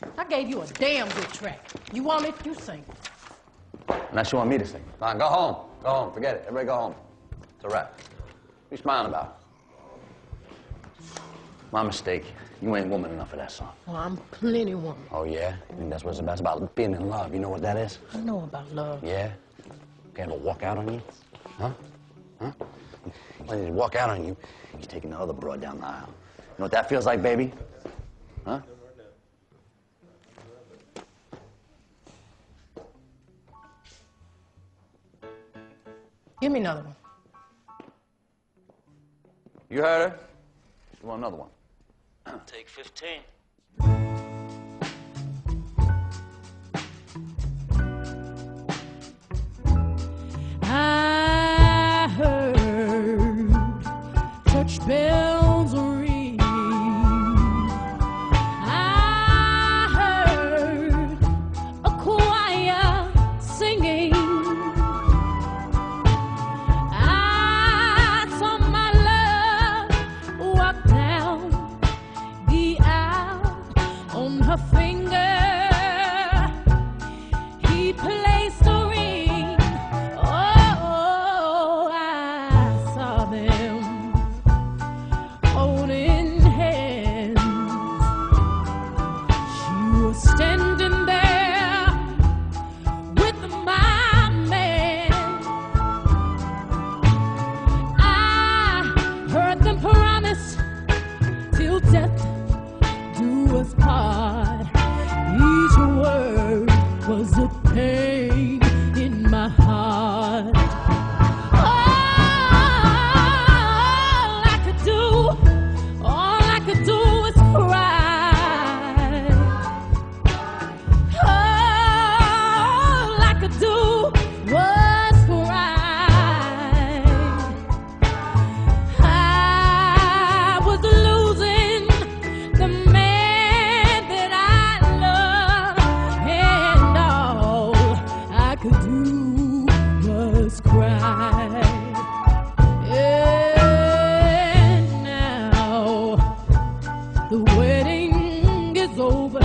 I gave you a damn good track. You want it, you sing. Unless you want me to sing. Fine, go home. Go home. Forget it. Everybody go home. It's a wrap. What are you smiling about? My mistake. You ain't woman enough for that song. Oh, I'm plenty woman. Oh, yeah? You think that's what it's about? It's about being in love. You know what that is? I know about love. Yeah? Can't ever walk out on you? Huh? Huh? When he walk out on you, he's taking the other broad down the aisle. You know what that feels like, baby? Huh? Give me another one. You heard her? You want another one? Take 15. I heard church bells ring. I heard a choir singing. I saw my love walk down the aisle on her finger. He placed a ring. Oh, I saw them holding hands. She was standing there with my man. I heard them promise till death do us part. Each word was a pain in my heart. All I could do was cry. All I could do was cry. I was losing the man that I loved, and all I could do was cry. And now the wedding is over.